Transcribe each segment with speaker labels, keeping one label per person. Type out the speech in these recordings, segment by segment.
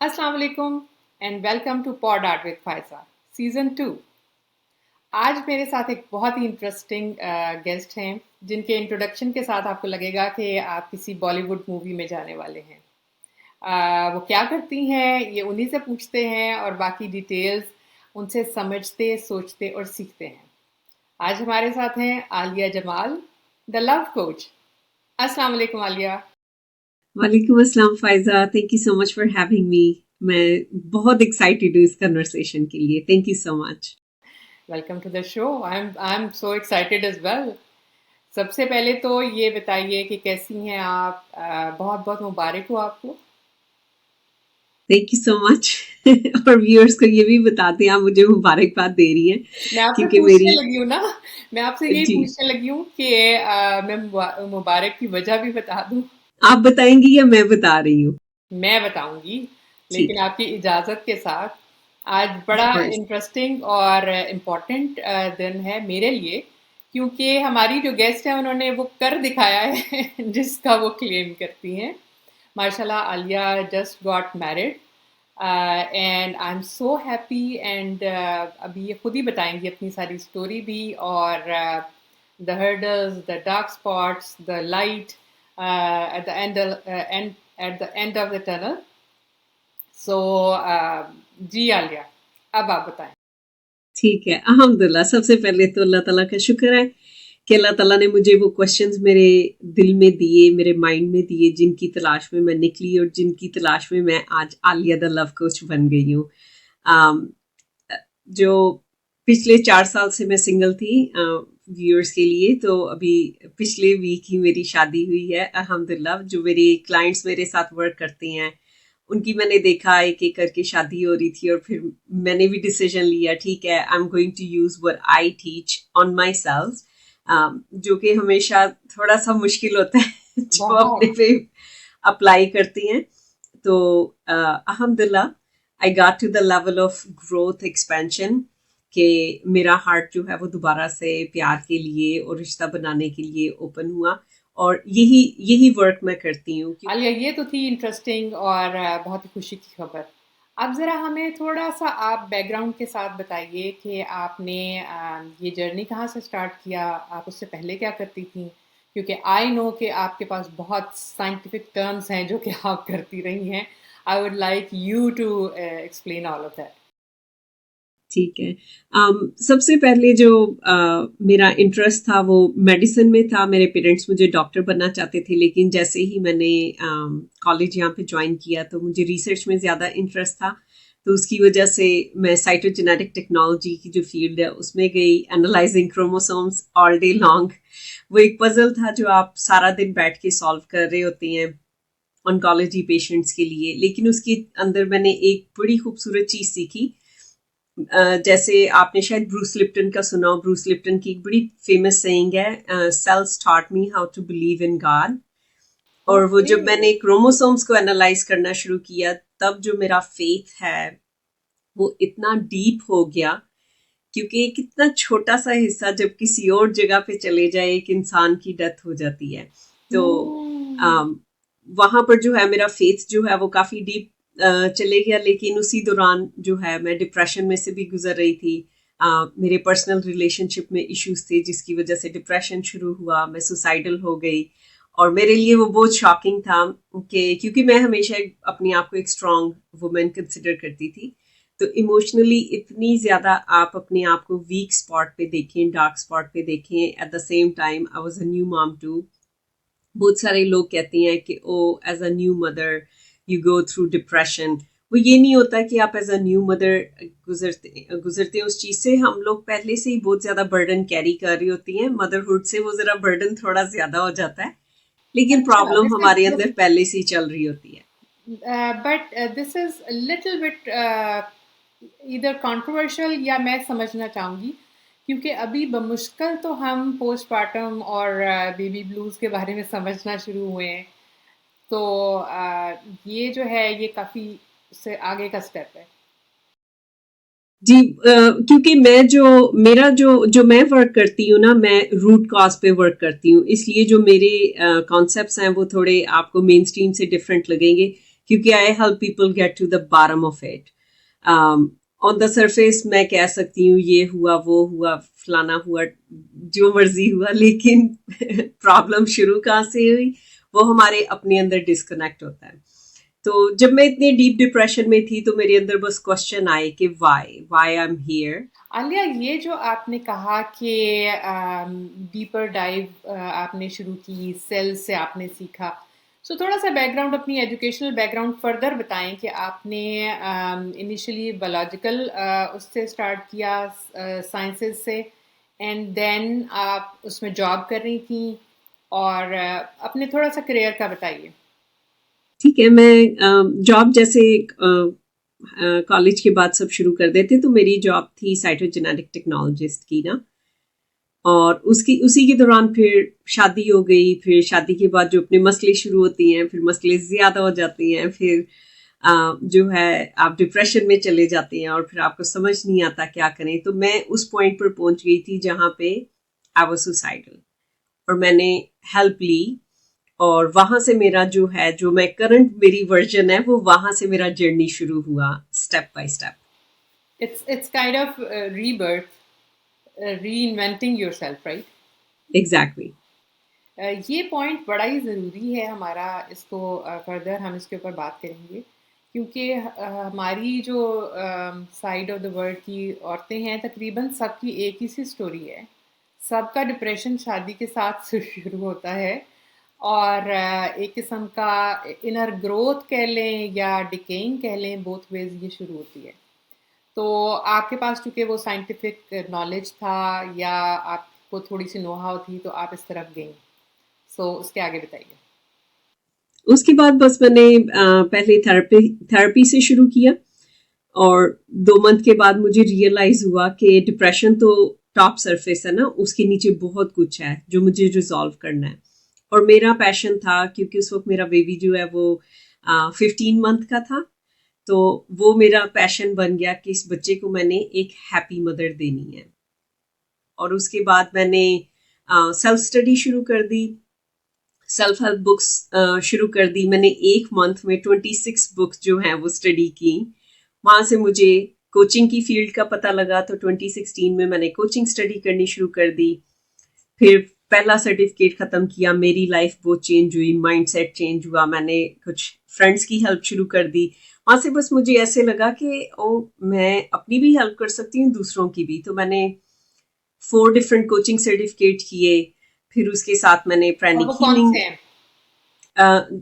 Speaker 1: अस्सलाम वालेकुम and welcome to pod art with Faiza season 2। आज मेरे साथ एक बहुत ही इंटरेस्टिंग गेस्ट हैं जिनके इंट्रोडक्शन के साथ आपको लगेगा कि आप किसी बॉलीवुड मूवी में जाने वाले हैं। वो क्या करती हैं ये उन्हीं से पूछते हैं और बाकी डिटेल्स उनसे समझते सोचते और सीखते हैं। आज हमारे साथ हैं Alia Jamal, the love coach. अस्सलाम वालेकुम आलिया।
Speaker 2: वालेकुम अस्सलाम Faiza, thank you so much for having me. मैं बहुत एक्साइटेड हूँ इस कन्वर्सेशन के लिए। Thank you so much.
Speaker 1: Welcome to the show. I am so excited as well. सबसे पहले तो ये बताइए कि कैसी हैं आप? बहुत बहुत मुबारक हो आपको।
Speaker 2: Thank you so much. और व्यूअर्स को ये भी बता दें, आप मुझे मुबारकबाद दे रही हैं
Speaker 1: मैं आपसे
Speaker 2: क्योंकि
Speaker 1: पूछने
Speaker 2: मेरी
Speaker 1: लगी हूँ ना, मैं आपसे यही
Speaker 2: जी,
Speaker 1: पूछने लगी हूँ कि मैं मुबारक की वजह भी बता दूँ।
Speaker 2: आप बताएंगी या मैं बता रही हूँ?
Speaker 1: मैं बताऊंगी, लेकिन
Speaker 2: ठीक है,
Speaker 1: आपकी इजाज़त के साथ। आज
Speaker 2: ऑफ
Speaker 1: बड़ा
Speaker 2: कोर्स।
Speaker 1: इंटरेस्टिंग और इम्पोर्टेंट दिन है मेरे लिए, क्योंकि हमारी जो गेस्ट है उन्होंने वो कर दिखाया है जिसका वो क्लेम करती हैं। माशाल्लाह Alia just got married and I am so happy and अभी ये खुद ही बताएंगी अपनी सारी स्टोरी भी और the hurdles, the dark spots, the light at the end at the end of the tunnel. So ji Aliya, अब आप बताएं।
Speaker 2: ठीक है, अल्हम्दुलिल्लाह। सबसे पहले तो अल्लाह ताला का शुक्र है कि अल्लाह ताला ने मुझे वो क्वेश्चंस मेरे दिल में दिए, मेरे माइंड में दिए, जिनकी तलाश में मैं निकली और जिनकी तलाश में मैं आज आलिया द लव कोच बन गई हूँ। um, जो पिछले 4 साल से मैं सिंगल थी, व्यूअर्स के लिए तो अभी पिछले वीक ही मेरी शादी हुई है अल्हम्दुलिल्लाह। जो मेरे क्लाइंट्स मेरे साथ वर्क करते हैं उनकी मैंने देखा एक एक करके शादी हो रही थी और फिर मैंने भी डिसीजन लिया, ठीक है, I am going to use what I teach on my self, जो कि हमेशा थोड़ा सा मुश्किल होता है जो अपने
Speaker 1: बहुत।
Speaker 2: पे अप्लाई करती हैं। तो अल्हम्दुलिल्लाह I got to the level of growth expansion कि मेरा हार्ट जो है वो दोबारा से प्यार के लिए और रिश्ता बनाने के लिए ओपन हुआ। और यही यही वर्क मैं करती हूँ कि
Speaker 1: आलिया ये तो थी इंटरेस्टिंग और बहुत ही खुशी की खबर। अब ज़रा हमें थोड़ा-सा आप बैकग्राउंड के साथ बताइए कि आपने ये जर्नी कहाँ से स्टार्ट किया? आप उससे पहले क्या करती थीं? क्योंकि आई नो कि आपके पास बहुत साइंटिफिक टर्म्स हैं जो कि आप करती रही हैं। I would like you to explain all of that.
Speaker 2: ठीक है। सबसे पहले जो मेरा इंटरेस्ट था वो मेडिसिन में था। मेरे पेरेंट्स मुझे डॉक्टर बनना चाहते थे, लेकिन जैसे ही मैंने कॉलेज यहाँ पे ज्वाइन किया तो मुझे रिसर्च में ज़्यादा इंटरेस्ट था। तो उसकी वजह से मैं साइटोजेनेटिक टेक्नोलॉजी की जो फील्ड है उसमें गई, analysing chromosomes all day long. वो एक पजल था जो आप सारा दिन बैठ के सॉल्व कर रहे होते हैं ऑन्कोलॉजी पेशेंट्स के लिए। लेकिन उसके अंदर मैंने एक बड़ी खूबसूरत चीज़ सीखी। जैसे आपने शायद ब्रूस लिप्टन का सुना हो। ब्रूस लिप्टन की एक बड़ी फेमस सेइंग है, cells taught me how to believe in God. और वो
Speaker 1: ओके।
Speaker 2: जब मैंने क्रोमोसोम्स को एनालाइज करना शुरू किया तब जो मेरा फेथ है वो इतना डीप हो गया, क्योंकि एक इतना छोटा सा हिस्सा जब किसी और जगह पे चले जाए एक इंसान की डेथ हो जाती है। तो
Speaker 1: हुँ।
Speaker 2: वहां पर जो है मेरा फेथ जो है वो काफी डीप चले गया। लेकिन उसी दौरान जो है मैं डिप्रेशन में से भी गुजर रही थी। मेरे पर्सनल रिलेशनशिप में इश्यूज थे जिसकी वजह से डिप्रेशन शुरू हुआ, मैं सुसाइडल हो गई। और मेरे लिए वो बहुत शॉकिंग था कि क्योंकि मैं हमेशा अपनी आप को एक स्ट्रांग वुमेन कंसिडर करती थी। तो इमोशनली इतनी ज्यादा आप अपने आप को वीक स्पॉट पे देखें, डार्क स्पॉट पे देखें। At the same time I was a new mom too. बहुत सारे लोग कहते हैं कि oh as a new mother you go through depression. वो ये नहीं होता कि आप एज अ न्यू मदर गुजरते हैं उस चीज से। हम लोग पहले से ही बहुत ज्यादा बर्डन कैरी कर रही होती हैं, मदरहुड से वो जरा बर्डन थोड़ा ज्यादा हो जाता है, लेकिन
Speaker 1: अच्छा,
Speaker 2: प्रॉब्लम हमारे अंदर पहले से ही चल रही होती है।
Speaker 1: But this is a little bit इधर कंट्रोवर्शियल या मैं समझना चाहूँगी, क्योंकि अभी बमुश्किल तो हम पोस्टपार्टम और बेबी ब्लूज़ के बारे में समझना शुरू हुए हैं। तो ये जो है ये काफ़ी उससे आगे का स्टेप है।
Speaker 2: जी, क्योंकि मैं जो मेरा जो मैं वर्क करती हूँ ना, मैं रूट कॉज पे वर्क करती हूँ, इसलिए जो मेरे कॉन्सेप्ट्स हैं वो थोड़े आपको मेन स्ट्रीम से डिफरेंट लगेंगे। क्योंकि I help people get to the bottom of it. On the surface मैं कह सकती हूँ ये हुआ वो हुआ फलाना हुआ जो मर्जी हुआ, लेकिन प्रॉब्लम शुरू कहाँ से हुई वो हमारे अपने अंदर डिस्कनेक्ट होता है. तो जब मैं इतनी डीप डिप्रेशन में थी तो मेरे अंदर बस क्वेश्चन आए कि why I am here.
Speaker 1: Alia, ये जो आपने कहा कि डीपर डाइव आपने शुरू की, सेल से आपने सीखा, सो थोड़ा सा बैकग्राउंड, अपनी एजुकेशनल बैकग्राउंड फर्दर बताएं कि आपने इनिशियली बायोलॉजिकल उससे स्टार्ट किया, साइंसेस से, एंड देन आप उसमें जॉब कर रही थी, और अपने थोड़ा सा करियर का बताइए.
Speaker 2: ठीक है, मैं जॉब जैसे कॉलेज के बाद सब शुरू कर देते, तो मेरी जॉब थी साइटोजेनेटिक टेक्नोलॉजिस्ट की ना. और उसी के दौरान फिर शादी हो गई. फिर शादी के बाद जो अपने मसले शुरू होती हैं, फिर मसले ज़्यादा हो जाती हैं. फिर जो है आप डिप्रेशन में चले जाते हैं और फिर आपको समझ नहीं आता क्या करें. तो मैं उस पॉइंट पर पहुंच गई थी जहाँ पे आई वाज सुसाइडल, और मैंने हेल्प ली. और वहां से मेरा जो है, जो मैं करंट मेरी वर्जन है, वो वहां से मेरा जर्नी शुरू हुआ step by step.
Speaker 1: It's kind of rebirth, reinventing yourself, right?
Speaker 2: Exactly.
Speaker 1: ये पॉइंट बड़ा ही ज़रूरी है हमारा, इसको फर्दर हम इसके ऊपर बात करेंगे, क्योंकि हमारी जो साइड ऑफ द वर्ल्ड की औरतें हैं, तकरीबन सबकी एक ही सी स्टोरी है. सबका डिप्रेशन शादी के साथ से शुरू होता है, और एक किस्म का इनर ग्रोथ कह लें या डिकेइंग कह लें, बोथ वेज ये शुरू होती है. तो आपके पास चूंकि वो साइंटिफिक नॉलेज था या आपको थोड़ी सी नो हाउ थी, तो आप इस तरफ गई. सो उसके आगे बताइए.
Speaker 2: उसके बाद बस मैंने पहले थेरेपी से शुरू किया. और 2 मंथ के बाद मुझे रियलाइज हुआ कि डिप्रेशन तो टॉप सरफेस है ना, उसके नीचे बहुत कुछ है जो मुझे रिजॉल्व करना है. और मेरा पैशन था, क्योंकि उस वक्त मेरा बेबी जो है वो 15 मंथ का था. तो वो मेरा पैशन बन गया कि इस बच्चे को मैंने एक हैप्पी मदर देनी है. और उसके बाद मैंने सेल्फ स्टडी शुरू कर दी, सेल्फ हेल्प बुक्स शुरू कर दी. मैंने 1 मंथ में 26 बुक्स जो हैं वो स्टडी की. वहाँ से मुझे कोचिंग की फील्ड का पता लगा, तो 2016 में मैंने कोचिंग स्टडी करनी शुरू कर दी. फिर पहला सर्टिफिकेट ख़त्म किया, मेरी लाइफ बहुत चेंज हुई, माइंडसेट चेंज हुआ. मैंने कुछ फ्रेंड्स की हेल्प शुरू कर दी. वहाँ से बस मुझे ऐसे लगा कि मैं अपनी भी हेल्प कर सकती हूँ, दूसरों की भी. तो मैंने 4 डिफरेंट कोचिंग सर्टिफिकेट किए. फिर उसके साथ मैंने
Speaker 1: और
Speaker 2: प्राणिक
Speaker 1: वो कौन
Speaker 2: हीलिंग
Speaker 1: से हैं?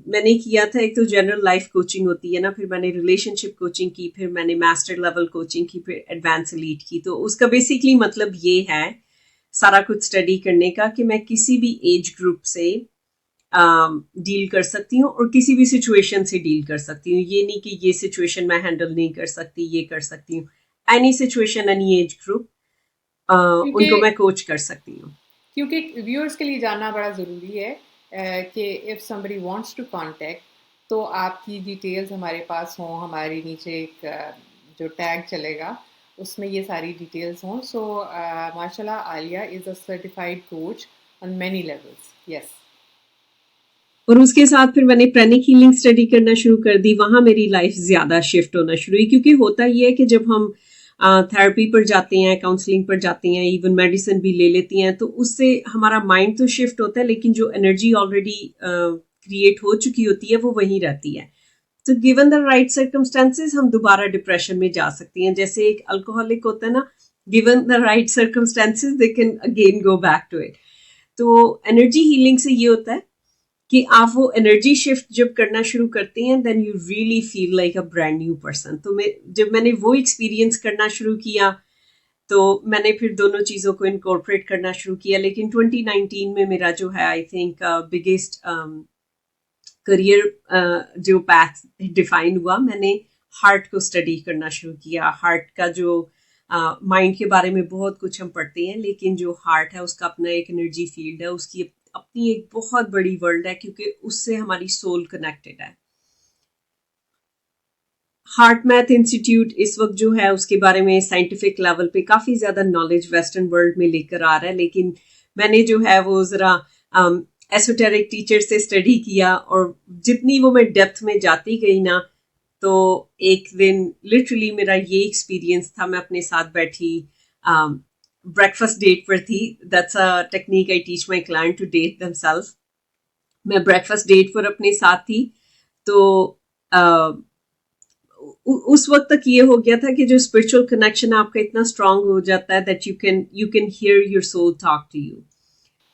Speaker 2: मैंने किया था. एक तो जनरल लाइफ कोचिंग होती है ना, फिर मैंने रिलेशनशिप कोचिंग की, फिर मैंने मास्टर लेवल कोचिंग की, फिर एडवांस एलीट की. तो उसका बेसिकली मतलब ये है सारा कुछ स्टडी करने का कि मैं किसी भी एज ग्रुप से डील कर सकती हूँ और किसी भी सिचुएशन से डील कर सकती हूँ. ये नहीं कि ये सिचुएशन मैं हैंडल नहीं कर सकती, ये कर सकती हूँ. Any situation, any age group,
Speaker 1: क्योंकि
Speaker 2: उनको मैं कोच कर सकती हूँ.
Speaker 1: क्योंकि व्यूअर्स के लिए जानना बड़ा ज़रूरी है कि if somebody wants to contact, तो आपकी डिटेल्स हमारे पास हों, हमारे नीचे एक जो टैग चलेगा उसमें ये सारी डिटेल्स हों. सो माशाल्लाह, Alia is a certified coach on many levels. Yes.
Speaker 2: और उसके साथ फिर मैंने प्राणिक हीलिंग स्टडी करना शुरू कर दी. वहां मेरी लाइफ ज्यादा शिफ्ट होना शुरू हुई, क्योंकि होता ये है कि जब हम थेरेपी पर जाते हैं, काउंसलिंग पर जाते हैं, इवन मेडिसिन भी ले लेती हैं, तो उससे हमारा माइंड तो शिफ्ट होता है, लेकिन जो एनर्जी ऑलरेडी क्रिएट हो चुकी होती है वो वहीं रहती है. तो गिवन द राइट सर्कमस्टेंसेस हम दोबारा डिप्रेशन में जा सकती हैं. जैसे एक अल्कोहलिक होता है ना, given the right circumstances they can again go back to it. तो एनर्जी हीलिंग से ये होता है कि आप वो एनर्जी शिफ्ट जब करना शुरू करते हैं, then you really feel like a brand new person. तो जब मैंने वो एक्सपीरियंस करना शुरू किया, तो मैंने फिर दोनों चीज़ों को इनकॉर्पोरेट करना शुरू किया. लेकिन 2019 में मेरा जो है, आई थिंक बिगेस्ट करियर जो पैथ डिफाइन हुआ, मैंने हार्ट को स्टडी करना शुरू किया. हार्ट का जो माइंड के बारे में बहुत कुछ हम पढ़ते हैं, लेकिन जो हार्ट है उसका अपना एक एनर्जी फील्ड है, उसकी अपनी एक बहुत बड़ी वर्ल्ड है, क्योंकि उससे हमारी सोल कनेक्टेड है. हार्ट मैथ इंस्टीट्यूट इस वक्त जो है उसके बारे में साइंटिफिक लेवल पे काफ़ी ज़्यादा नॉलेज वेस्टर्न वर्ल्ड में लेकर आ रहा है. लेकिन मैंने जो है वो ज़रा एसोटेरिक टीचर से स्टडी किया, और जितनी वो मैं डेप्थ में जाती गई ना, तो एक दिन लिटरली मेरा ये एक्सपीरियंस था, मैं अपने साथ बैठी, ब्रेकफास्ट डेट पर थी। That's a technique I teach my client to date themselves. मैं ब्रेकफास्ट डेट पर अपने साथ थी, तो उस वक्त तक ये हो गया था कि जो स्पिरिचुअल कनेक्शन आपका इतना स्ट्रांग हो जाता है that you can hear your soul talk to you.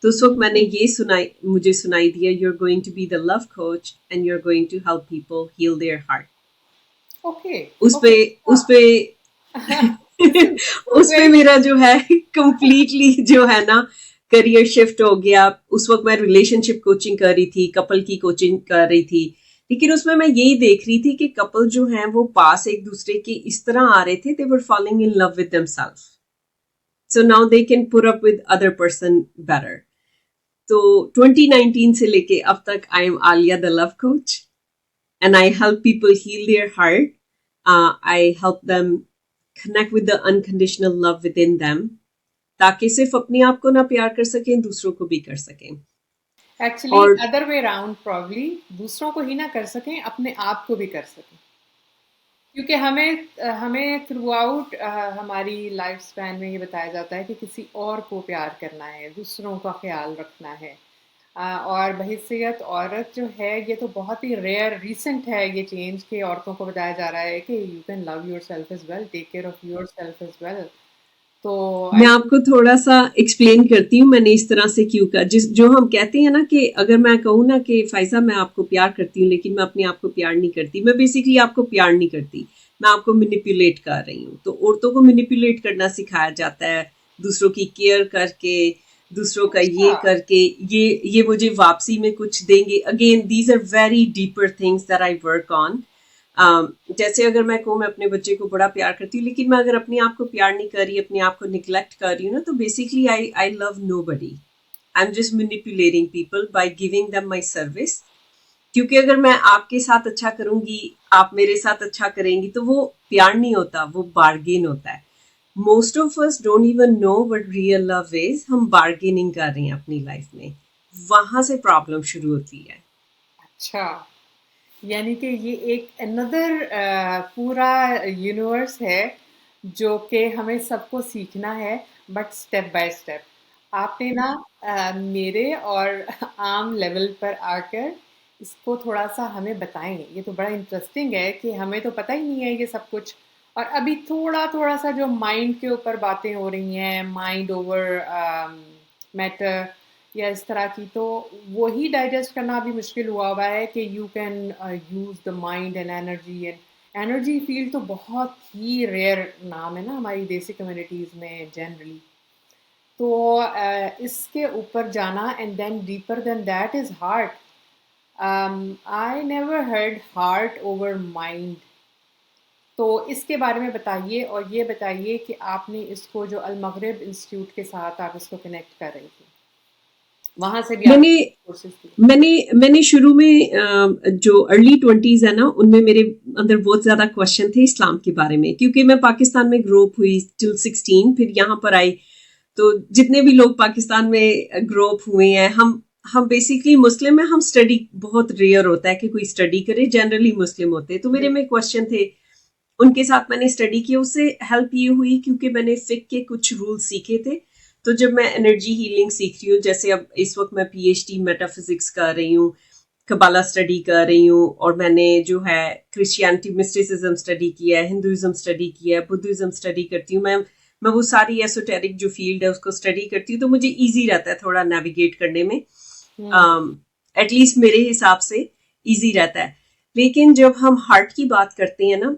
Speaker 2: तो उस वक्त मैंने ये मुझे सुनाई दिया, you are going to be the love coach and you are going to help people heal their heart.
Speaker 1: Okay
Speaker 2: उस पे
Speaker 1: ओके
Speaker 2: उस पे
Speaker 1: दिस इज
Speaker 2: उस पे
Speaker 1: वेरी
Speaker 2: मेरा जो है कंप्लीटली जो है ना करियर शिफ्ट हो गया। उस वक्त मैं रिलेशनशिप कोचिंग कर रही थी, कपल की कोचिंग कर रही थी, लेकिन उसमें मैं यही देख रही थी कि कपल जो हैं वो पास एक दूसरे के इस तरह आ रहे थे, they were following in love with themselves, so now they can put up with other person better. तो 2019 से लेके अब तक I am Aliya the love coach and I help people heal their heart. I help them connect with the unconditional love within them, ताकि सिर्फ अपने आप को ना प्यार कर सकें, दूसरों को भी कर सकें।
Speaker 1: एक्चुअली
Speaker 2: और
Speaker 1: अदर वे राउंड, प्रॉब्ली दूसरों को ही ना कर सकें, अपने आप को भी कर सकें, क्योंकि हमें हमें थ्रू आउट हमारी लाइफ स्पैन में ये बताया जाता है कि किसी और को प्यार करना है, दूसरों का ख्याल रखना है। और बहिस्सियत औरत जो है, ये तो बहुत ही रेयर रिसेंट है ये चेंज, कि औरतों को बताया जा रहा है कि you can love your self as well, take care of your self as well. तो
Speaker 2: मैं
Speaker 1: आई थिंक
Speaker 2: आपको थोड़ा सा एक्सप्लेन करती हूँ मैंने इस तरह से क्यों कर, जिस जो हम कहते हैं ना कि अगर मैं कहूँ ना कि फायजा मैं आपको प्यार करती हूँ लेकिन मैं अपने आप को प्यार नहीं करती, मैं बेसिकली आपको प्यार नहीं करती, मैं आपको मैनिपुलेट कर रही हूँ। तो औरतों को मैनिपुलेट करना सिखाया जाता है, दूसरों की केयर करके, दूसरों का ये
Speaker 1: अच्छा,
Speaker 2: करके, ये मुझे वापसी में कुछ देंगे। Again these are very deeper things that I work on. जैसे अगर मैं कहूँ मैं अपने बच्चे को बड़ा प्यार करती हूँ, लेकिन मैं अगर अपने आप को प्यार नहीं कर रही, अपने आप को निग्लेक्ट कर रही हूँ ना, तो basically I love nobody, I am just manipulating people by giving them my service. क्योंकि अगर मैं आपके साथ अच्छा करूंगी, आप मेरे साथ अच्छा करेंगी, तो वो प्यार नहीं होता, वो बार्गेन होता है। Most of us don't even know what real love is, हम बार्गेनिंग कर रहे हैं अपनी लाइफ में, वहां से प्रॉब्लम शुरू होती है।
Speaker 1: अच्छा, यानी कि ये एक अनदर पूरा यूनिवर्स है जो कि हमें सबको सीखना है, बट स्टेप बाय स्टेप। आपने ना मेरे और आम लेवल पर आकर इसको थोड़ा सा हमें बताएं। ये तो बड़ा इंटरेस्टिंग है कि हमें तो पता ही नहीं है ये सब कुछ, और अभी थोड़ा थोड़ा सा जो माइंड के ऊपर बातें हो रही हैं, माइंड ओवर मैटर या इस तरह की, तो वही डाइजेस्ट करना भी मुश्किल हुआ हुआ है कि you can use the mind and energy. And energy field तो बहुत ही रेयर नाम है ना हमारी देसी कम्युनिटीज़ में जनरली। तो इसके ऊपर जाना and then deeper than that is heart. I never heard heart over mind. तो इसके बारे में बताइए, और ये बताइए कि आपने इसको जो अल मगरिब इंस्टीट्यूट के साथ आप इसको कनेक्ट कर रही थी, वहाँ से भी
Speaker 2: मैंने
Speaker 1: आपने कोर्सेज दिए।
Speaker 2: मैंने मैंने शुरू में जो अर्ली 20s है ना, उनमें मेरे अंदर बहुत ज्यादा क्वेश्चन थे इस्लाम के बारे में, क्योंकि मैं पाकिस्तान में ग्रो अप हुई टिल 16, फिर यहाँ पर आई। तो जितने भी लोग पाकिस्तान में ग्रो अप हुए हैं, हम बेसिकली मुस्लिम हैं, हम स्टडी बहुत रेयर होता है कि कोई स्टडी करे, जनरली मुस्लिम होते हैं। तो मेरे
Speaker 1: जी।
Speaker 2: में क्वेश्चन थे, उनके साथ मैंने स्टडी की, उससे हेल्प ये हुई क्योंकि मैंने फिक के कुछ रूल सीखे थे। तो जब मैं एनर्जी हीलिंग सीख रही हूँ, जैसे अब इस वक्त मैं पीएचडी मेटाफिजिक्स कर रही हूँ, कबाला स्टडी कर रही हूँ, और मैंने जो है क्रिश्चियनिटी मिस्टिसिज्म स्टडी किया है, हिंदुइज्म स्टडी किया है, बुद्धिज्म स्टडी करती हूँ। मैं वो सारी एसोटेरिक जो फील्ड है उसको स्टडी करती हूँ, तो मुझे ईजी रहता है थोड़ा नेविगेट करने में,
Speaker 1: हुँ,
Speaker 2: एटलीस्ट मेरे हिसाब से ईजी रहता है। लेकिन जब हम हार्ट की बात करते हैं ना,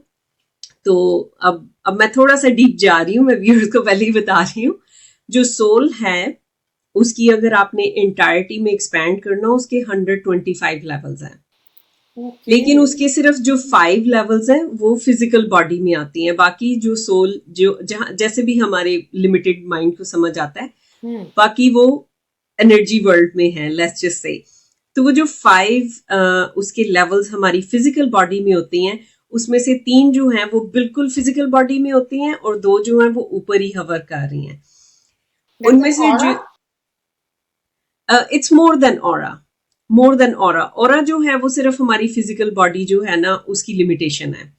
Speaker 2: तो अब मैं थोड़ा सा डीप जा रही हूँ, मैं व्यूअर्स को पहले ही बता रही हूँ। जो सोल है उसकी अगर आपने इंटायरिटी में एक्सपैंड करना हो, उसके 125 लेवल्स हैं,
Speaker 1: ओके।
Speaker 2: लेकिन उसके सिर्फ जो 5 लेवल्स हैं वो फिजिकल बॉडी में आती हैं। बाकी जो सोल जो जहाँ जैसे भी हमारे लिमिटेड माइंड को समझ आता है,
Speaker 1: हुँ,
Speaker 2: बाकी वो एनर्जी वर्ल्ड में है, लेट्स जस्ट से। तो वो जो 5 उसके लेवल्स हमारी फिजिकल बॉडी में होते हैं, उसमें से 3 जो हैं वो बिल्कुल फिजिकल बॉडी में होती हैं, और 2 जो हैं वो ऊपर ही हवर कर रही हैं।
Speaker 1: जैसे
Speaker 2: उनमें से
Speaker 1: ऑरा?
Speaker 2: जो it's more than aura, more than aura. Aura जो है वो सिर्फ हमारी फिजिकल बॉडी जो है ना उसकी लिमिटेशन है,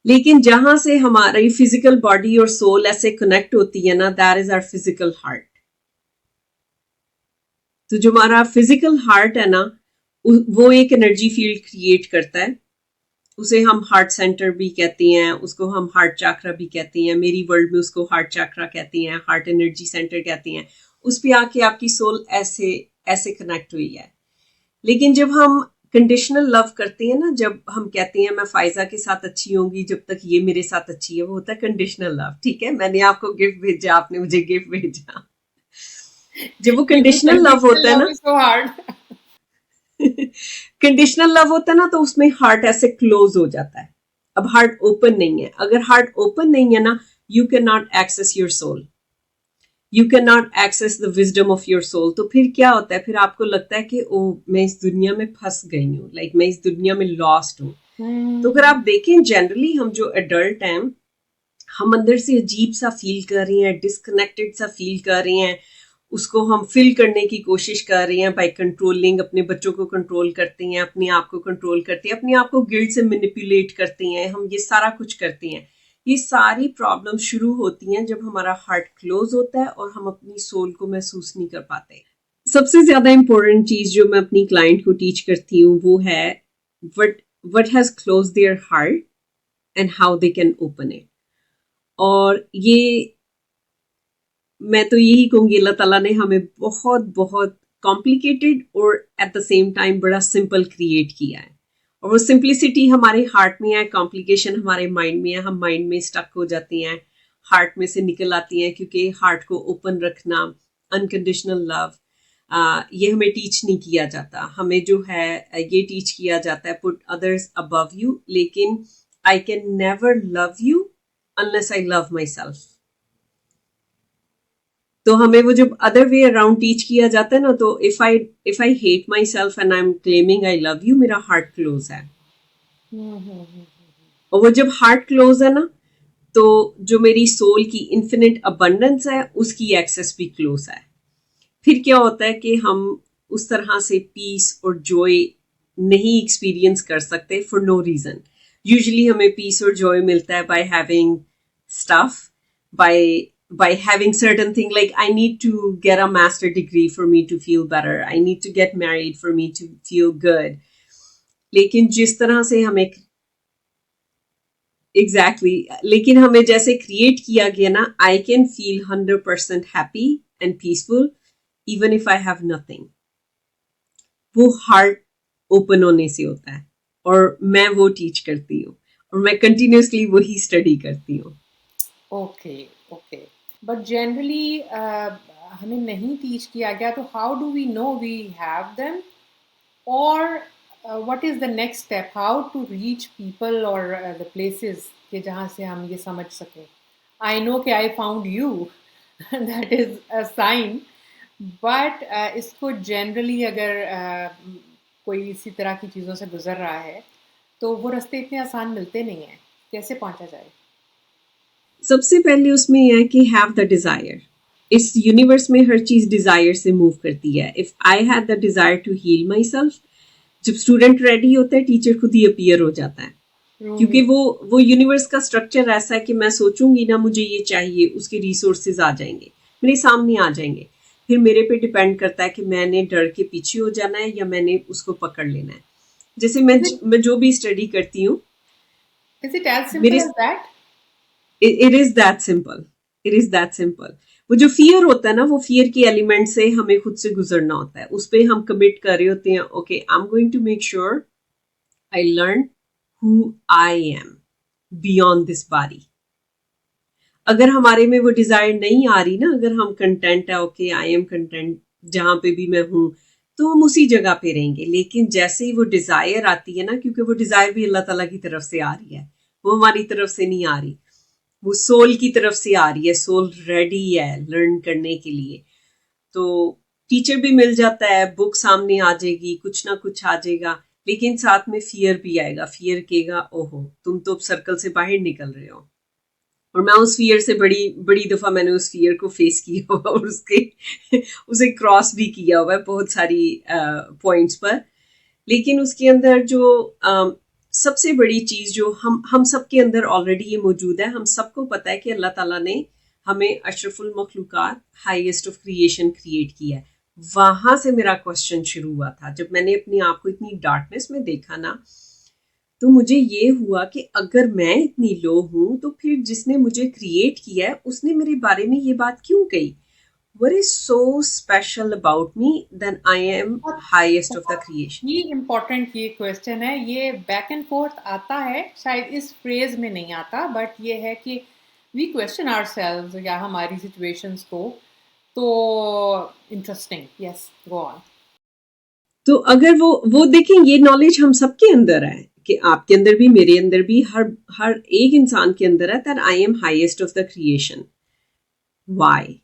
Speaker 2: लेकिन जहां से हमारी फिजिकल बॉडी और सोल ऐसे कनेक्ट होती है ना, that is our physical heart. तो जो हमारा फिजिकल हार्ट है ना, वो एक एनर्जी फील्ड क्रिएट करता है, उसे हम हार्ट सेंटर भी कहते हैं, उसको हम हार्ट चाक्रा भी कहते हैं, मेरी वर्ल्ड में उसको हार्ट चाक्रा कहती हैं, हार्ट एनर्जी सेंटर कहती हैं। उस पे आके आपकी सोल ऐसे ऐसे कनेक्ट हुई है। लेकिन जब हम कंडीशनल लव करते हैं ना, जब हम कहते हैं मैं फायजा के साथ अच्छी होंगी जब तक ये मेरे साथ अच्छी है, वो होता है कंडीशनल लव। ठीक है, मैंने आपको गिफ्ट भेजा, आपने मुझे गिफ्ट भेजा। जब वो कंडीशनल लव होता है
Speaker 1: लव
Speaker 2: ना,
Speaker 1: is so hard.
Speaker 2: Conditional love होता है ना, तो उसमें हार्ट ऐसे क्लोज हो जाता है। अब हार्ट ओपन नहीं है, अगर हार्ट ओपन नहीं है ना, you can not access your soul, you can not access the wisdom of your soul. तो फिर क्या होता है, फिर आपको लगता है कि ओ मैं इस दुनिया में फंस गई हूँ, लाइक मैं इस दुनिया में लॉस्ट हूँ। तो अगर आप देखें जनरली हम जो एडल्ट हैं, हम अंदर से अजीब सा फील कर रहे हैं, डिस्कनेक्टेड सा फील कर रहे हैं, उसको हम फिल करने की कोशिश कर रहे हैं बाय कंट्रोलिंग, अपने बच्चों को कंट्रोल करते हैं, अपने आप को कंट्रोल करते हैं, अपने आप को गिल्ट से मैनिपुलेट करते हैं, हम ये सारा कुछ करते हैं। ये सारी प्रॉब्लम शुरू होती हैं जब हमारा हार्ट क्लोज होता है और हम अपनी सोल को महसूस नहीं कर पाते। सबसे ज्यादा इंपॉर्टेंट चीज जो मैं अपनी क्लाइंट को टीच करती हूँ वो है what has close their heart and how they can open it. और ये मैं तो यही कहूंगी, अल्लाह ताला ने हमें बहुत बहुत कॉम्प्लिकेटेड और एट द सेम टाइम बड़ा सिंपल क्रिएट किया है, और वो सिंप्लिसिटी हमारे हार्ट में है, कॉम्प्लिकेशन हमारे माइंड में है, हम माइंड में स्टक हो जाती हैं, हार्ट में से निकल आती हैं, क्योंकि हार्ट को ओपन रखना, अनकंडीशनल लव, ये हमें टीच नहीं किया जाता। हमें जो है ये टीच किया जाता है पुट अदर्स अबव यू, लेकिन I can never love you unless I love my self. तो हमें वो जब अदर वे अराउंड टीच किया जाता है ना, तो if I hate my self and I M claiming I love you, मेरा हार्ट क्लोज है। और वो जब हार्ट क्लोज है ना, तो जो मेरी सोल की इन्फिनिट अबंडेंस है उसकी एक्सेस भी क्लोज है। फिर क्या होता है कि हम उस तरह से पीस और जॉय नहीं एक्सपीरियंस कर सकते फॉर नो रीजन। यूजुअली हमें पीस और जॉय मिलता है by having stuff, by having certain thing, like I need to get a master degree for me to feel better, I need to get married for me to feel good। लेकिन जिस तरह से हमें लेकिन हमें जैसे क्रिएट किया गया ना, I can feel 100% happy and peaceful even if I have nothing. वो हार्ट ओपन होने से होता है, और मैं वो टीच करती हूँ, और मैं कंटिन्यूसली वही स्टडी करती हूँ।
Speaker 1: Okay, okay. बट जनरली हमें नहीं टीच किया गया, तो how do we know we have them, और what is the next step, how to reach people और द प्लेसेस के जहाँ से हम ये समझ सकें। आई नो कि I found you, that is a sign, but इसको जनरली अगर कोई इसी तरह की चीज़ों से गुजर रहा है, तो वो रास्ते इतने आसान मिलते नहीं हैं, कैसे पहुंचा जाए।
Speaker 2: सबसे पहले उसमें यह है कि हैव द डिजायर। इस यूनिवर्स में हर चीज डिजायर से मूव करती है। If I had the desire to heal my self, जब स्टूडेंट रेडी होता है टीचर खुद ही अपीयर हो जाता है, क्योंकि वो यूनिवर्स का स्ट्रक्चर ऐसा है कि मैं सोचूंगी ना मुझे ये चाहिए, उसके रिसोर्सेज आ जाएंगे, मेरे सामने आ जाएंगे। फिर मेरे पे डिपेंड करता है कि मैंने डर के पीछे हो जाना है या मैंने उसको पकड़ लेना है। जैसे मैं जो भी स्टडी करती हूँ,
Speaker 1: Is it as simple
Speaker 2: मेरे
Speaker 1: as that?
Speaker 2: It is that simple, it is that simple. वो जो फियर होता है ना, वो फियर की एलिमेंट से हमें खुद से गुजरना होता है, उस पर हम कमिट कर रहे होते हैं, okay I am going to make sure I learn who I am beyond this body. अगर हमारे में वो डिजायर नहीं आ रही ना, अगर हम कंटेंट है, ओके आई एम कंटेंट जहां पे भी मैं हूं, तो हम उसी जगह पे रहेंगे। लेकिन जैसे ही वो डिजायर आती है ना, क्योंकि वो डिजायर भी अल्लाह ताला की तरफ से आ रही है, वो हमारी तरफ से नहीं आ रही, वो सोल की तरफ से आ रही है, सोल रेडी है लर्न करने के लिए। तो टीचर भी मिल जाता है, बुक सामने आ जाएगी, कुछ ना कुछ आ जाएगा, लेकिन साथ में फियर भी आएगा। फियर कहेगा ओहो तुम तो अब सर्कल से बाहर निकल रहे हो, और मैं उस फियर से बड़ी बड़ी दफा मैंने उस फियर को फेस किया हुआ और उसे क्रॉस भी किया हुआ है बहुत सारी पॉइंट्स पर। लेकिन उसके अंदर जो सबसे बड़ी चीज जो हम सबके अंदर ऑलरेडी ये मौजूद है, हम सबको पता है कि अल्लाह ताला ने हमें अशरफुल मखलूकात, हाईएस्ट ऑफ क्रिएशन क्रिएट किया है। वहां से मेरा क्वेश्चन शुरू हुआ था जब मैंने अपने आप को इतनी डार्कनेस में देखा ना, तो मुझे ये हुआ कि अगर मैं इतनी लो हूं तो फिर जिसने मुझे क्रिएट किया है उसने मेरे बारे में ये बात क्यों कही? What is so special about me then I am
Speaker 1: बहुत
Speaker 2: highest of the
Speaker 1: बहुत
Speaker 2: creation?
Speaker 1: ही इम्पोर्टेंट ये क्वेश्चन है। ये बैक एंड फोर्थ आता है, शायद इस फ्रेज में नहीं आता, बट ये है कि वी क्वेश्चन आवरसेल्व्स या हमारी सिचुएशंस को। तो इंटरेस्टिंग, यस, गो ऑन।
Speaker 2: तो अगर वो देखें, ये नॉलेज हम सबके अंदर है कि आपके अंदर भी, मेरे अंदर भी, हर एक इंसान के अंदर है that I am highest of the creation. Why?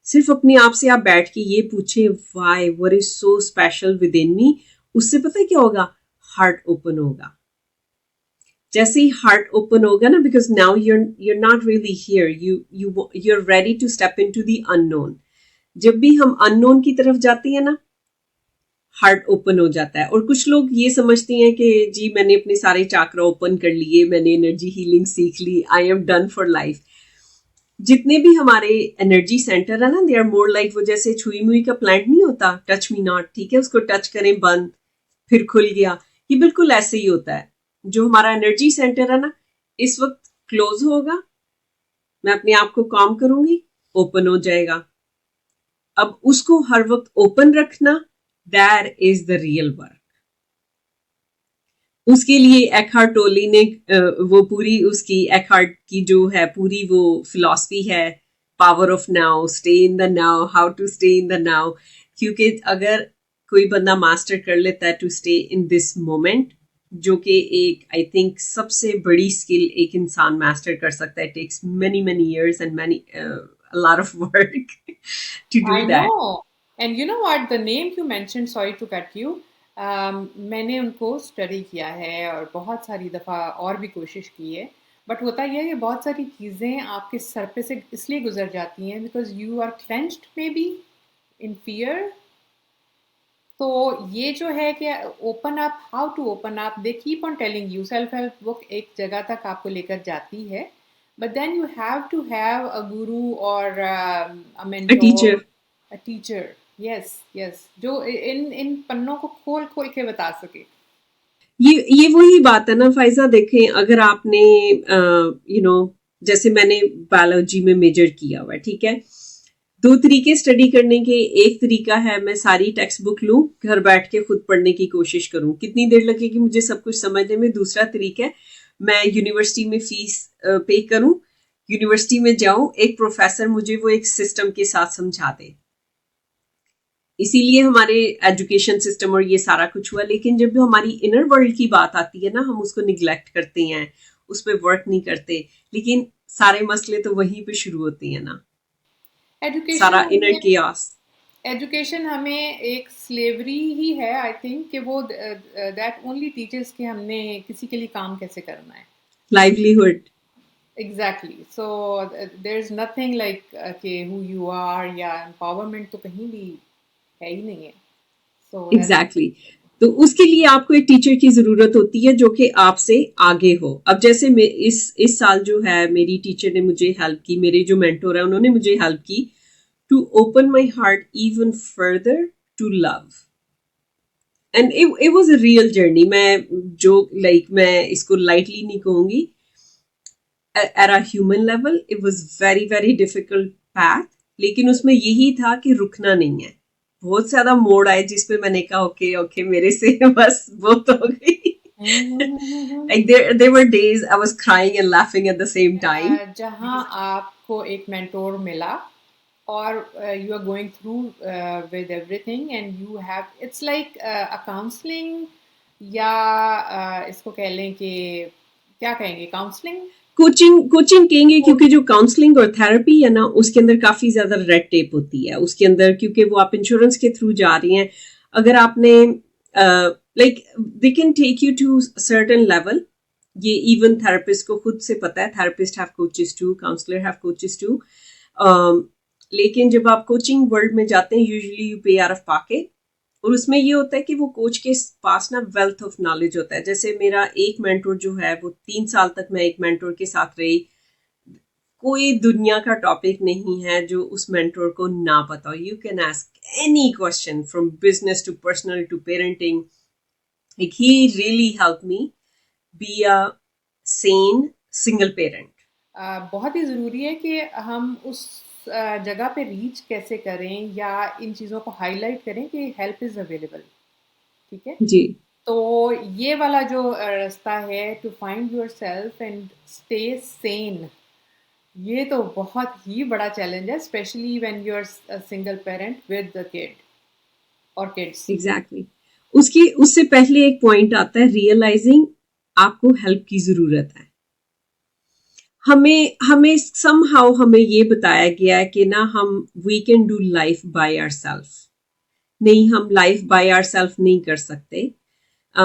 Speaker 2: सिर्फ अपने आप से आप बैठ के ये पूछे why, what is so special within me, उससे पता है क्या होगा? हार्ट ओपन होगा। जैसे ही हार्ट ओपन होगा ना, because now you're not really here, you're ready to step into the unknown. जब भी हम अननोन की तरफ जाते हैं ना, हार्ट ओपन हो जाता है। और कुछ लोग ये समझते हैं कि जी मैंने अपने सारे चाकरा ओपन कर लिए, मैंने एनर्जी हीलिंग सीख ली, I am done for life. जितने भी हमारे एनर्जी सेंटर है ना, दे आर मोर लाइक, वो जैसे छुई मुई का प्लांट नहीं होता, टच मी नॉट, ठीक है, उसको टच करें बंद फिर खुल गया, ये बिल्कुल ऐसे ही होता है। जो हमारा एनर्जी सेंटर है ना, इस वक्त क्लोज होगा, मैं अपने आप को काम करूंगी, ओपन हो जाएगा। अब उसको हर वक्त ओपन रखना, that is the real work. उसके लिए एकहार्ट टोली ने वो पूरी उसकी एकहार्ट की जो है पूरी वो फिलॉसफी है, power of now, stay in the now, how to stay in the now. क्योंकि अगर कोई बंदा मास्टर कर लेता है to stay in this moment, जो कि एक आई थिंक सबसे बड़ी स्किल एक इंसान मास्टर कर सकता है, takes many many years and many lot of work to do
Speaker 1: I know.
Speaker 2: That.
Speaker 1: And you know what the name you mention, sorry to cut you, मैंने उनको स्टडी किया है और बहुत सारी दफ़ा और भी कोशिश की है। बट होता यह है कि बहुत सारी चीज़ें आपके सर पे से इसलिए गुजर जाती हैं because you are clenched maybe in fear. तो ये जो है कि open up, how to open up, they keep on telling you, self help book एक जगह तक आपको लेकर जाती है, but then you have to have a guru और a
Speaker 2: a teacher.
Speaker 1: Mentor, a teacher. Yes yes, जो इन इन पन्नों को खोल खोल के बता सके।
Speaker 2: ये वही बात है ना फायजा, देखें अगर आपने यू नो जैसे मैंने बायोलॉजी में मेजर किया हुआ है, ठीक है, दो तरीके स्टडी करने के। एक तरीका है मैं सारी टेक्स्ट बुक लूं, घर बैठ के खुद पढ़ने की कोशिश करूं, कितनी देर लगेगी मुझे सब कुछ समझने में। दूसरा तरीका है मैं यूनिवर्सिटी में फीस पे करूं, यूनिवर्सिटी में जाऊं, एक प्रोफेसर मुझे वो एक सिस्टम के साथ समझा दे। इसीलिए हमारे एजुकेशन सिस्टम और ये सारा कुछ हुआ। लेकिन जब हमारी इनर वर्ल्ड की बात आती है ना, हम उसको निग्लेक्ट करते हैं, उस पर वर्क नहीं करते। लेकिन सारे मसले तो वहीं पे शुरू होते हैं ना,
Speaker 1: एजुकेशन
Speaker 2: सारा इनर
Speaker 1: हमें
Speaker 2: कियास।
Speaker 1: एजुकेशन हमें एक स्लेवरी ही है, आई थिंक, कि वो दैट ओनली टीचर्स कि हमने किसी के लिए काम कैसे करना है।
Speaker 2: Livelihood.
Speaker 1: Exactly, so there is nothing like कि हु यू आर या एम्पावरमेंट तो कहीं भी है ही नहीं है। सो दैट्स
Speaker 2: एग्जैक्टली तो उसके लिए आपको एक टीचर की जरूरत होती है जो कि आपसे आगे हो। अब जैसे मैं इस साल जो है मेरी टीचर ने मुझे हेल्प की, मेरे जो मेंटोर है उन्होंने मुझे हेल्प की to open my heart even further to love. And it was a real journey. मैं जो मैं इसको लाइटली नहीं कहूंगी। At a human level it was very very difficult path, लेकिन उसमें यही था कि रुकना नहीं है। बहुत ज्यादा मोड़ आए जिसपे मैंने कहा ओके ओके मेरे से बस बहुत हो गई। Like there were days I was crying and laughing at the same time
Speaker 1: जहाँ
Speaker 2: because
Speaker 1: आपको एक मेंटोर मिला और you are going through with everything and you have, it's like a counselling, या इसको कह लें कि क्या कहेंगे, काउंसलिंग।
Speaker 2: कोचिंग कहेंगे, क्योंकि जो काउंसलिंग और थेरेपी है ना उसके अंदर काफी ज्यादा रेड टेप होती है उसके अंदर, क्योंकि वो आप इंश्योरेंस के थ्रू जा रही हैं। अगर आपने like they can take you to certain level, ये इवन थेरेपिस्ट को खुद से पता है, therapist have coaches too, counsellor have coaches too. लेकिन जब आप कोचिंग वर्ल्ड में जाते हैं, usually you pay out of pocket, और उसमें ये होता है कि वो कोच के पास ना वेल्थ ऑफ नॉलेज होता है। जैसे मेरा एक मेंटोर जो है, वो 3 साल तक मैं एक मेंटोर के साथ रही, कोई दुनिया का टॉपिक नहीं है जो उस मेंटोर को ना पता हो। You can ask any question from business to personal to parenting. Like he really helped me be a sane single parent.
Speaker 1: बहुत ही ज़रूरी है कि हम उस जगह पे रीच कैसे करें या इन चीज़ों को हाईलाइट करें कि हेल्प इज़ अवेलेबल, ठीक है?
Speaker 2: जी,
Speaker 1: तो ये वाला जो रास्ता है to find yourself and stay sane, ये तो बहुत ही बड़ा चैलेंज है, specially when you are single parent with the kid और किड्स।
Speaker 2: एग्जैक्टली। उसके उससे पहले एक पॉइंट आता है रियलाइजिंग आपको हेल्प की जरूरत है। हमें हमें समहाउ हमें ये बताया गया है कि ना हम we can do life by ourselves. नहीं, हम लाइफ बाय आवरसेल्फ नहीं कर सकते। अ,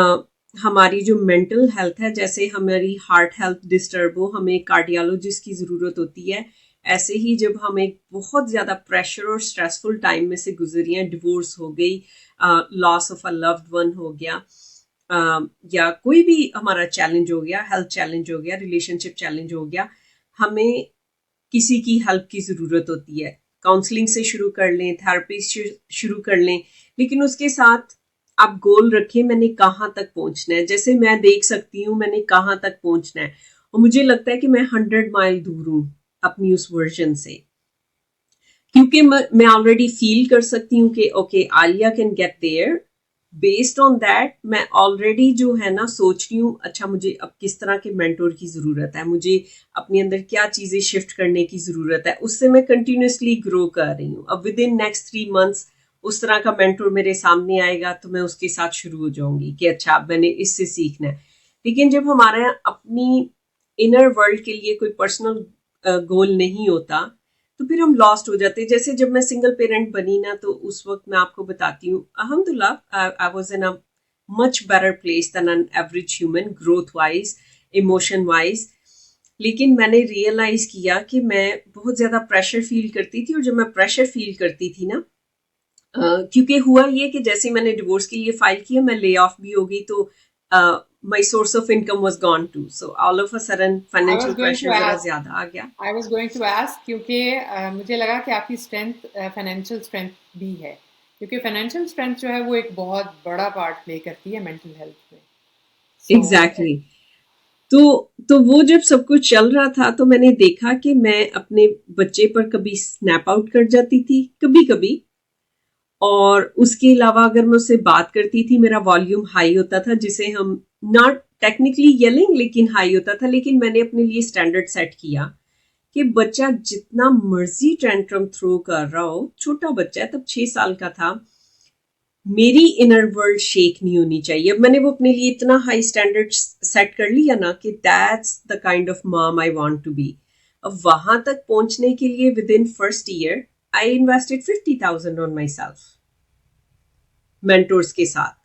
Speaker 2: हमारी जो मेंटल हेल्थ है, जैसे हमारी हार्ट हेल्थ डिस्टर्ब हो, हमें कार्डियोलॉजिस्ट की ज़रूरत होती है। ऐसे ही जब हम एक बहुत ज़्यादा प्रेशर और स्ट्रेसफुल टाइम में से गुजरी हैं, डिवोर्स हो गई, loss of a loved one हो गया, या कोई भी हमारा चैलेंज हो गया, हेल्थ चैलेंज हो गया, रिलेशनशिप चैलेंज हो गया, हमें किसी की हेल्प की ज़रूरत होती है। काउंसलिंग से शुरू कर लें, थेरेपी से शुरू कर लें, लेकिन उसके साथ आप गोल रखें, मैंने कहाँ तक पहुंचना है। जैसे मैं देख सकती हूँ मैंने कहाँ तक पहुंचना है, और मुझे लगता है कि मैं 100 माइल दूर हूँ अपनी उस वर्जन से, क्योंकि मैं ऑलरेडी फील कर सकती हूँ कि okay, Alia can get there. Based on that मैं ऑलरेडी जो है ना सोच रही हूँ, अच्छा मुझे अब किस तरह के मेंटोर की ज़रूरत है, मुझे अपने अंदर क्या चीज़ें शिफ्ट करने की ज़रूरत है, उससे मैं कंटिन्यूसली ग्रो कर रही हूँ। अब विद इन नेक्स्ट 3 मंथ्स उस तरह का मेंटोर मेरे सामने आएगा तो मैं उसके साथ शुरू हो जाऊंगी कि अच्छा अब मैंने इससे सीखना है। लेकिन जब हमारा अपनी इनर वर्ल्ड के लिए कोई पर्सनल गोल नहीं होता, तो फिर हम लॉस्ट हो जाते हैं। जैसे जब मैं सिंगल पेरेंट बनी ना, तो उस वक्त मैं आपको बताती हूँ, अल्हम्दुलिल्लाह I was in a much better place than an average human, growth wise, emotion wise. लेकिन मैंने रियलाइज किया कि मैं बहुत ज्यादा प्रेशर फील करती थी, और जब मैं प्रेशर फील करती थी ना, क्योंकि हुआ ये कि जैसे मैंने डिवोर्स के लिए फाइल किया, मैं ले ऑफ भी हो गई, तो my source of income was gone too, so all of a sudden
Speaker 1: I
Speaker 2: financial
Speaker 1: was going to
Speaker 2: pressure जरा
Speaker 1: आस्क
Speaker 2: ज्यादा आ गया।
Speaker 1: I was going to ask क्योंकि मुझे लगा कि आपकी स्ट्रेंथ फाइनेंशियल स्ट्रेंथ भी है, क्योंकि फाइनेंशियल स्ट्रेंथ जो है वो एक बहुत बड़ा पार्ट प्ले करती है मेंटल हेल्थ में। So
Speaker 2: exactly exactly. तो वो जब सब कुछ चल रहा था, तो मैंने देखा कि मैं अपने बच्चे पर कभी स्नैप आउट कर जाती थी, कभी कभी, और उसके अलावा अगर मैं उससे बात करती थी, मेरा वॉल्यूम हाई होता था, जिसे हम नॉट टेक्निकली येलिंग, लेकिन हाई होता था। लेकिन मैंने अपने लिए स्टैंडर्ड सेट किया कि बच्चा जितना मर्जी टेंट्रम थ्रो कर रहा हो, छोटा बच्चा है, तब 6 साल का था, मेरी इनर वर्ल्ड शेक नहीं होनी चाहिए। अब मैंने वो अपने लिए इतना हाई स्टैंडर्ड सेट कर लिया ना कि that's the kind of mom I want to be. अब वहां तक पहुंचने के लिए within first year I invested 50,000 on my self, mentors के साथ,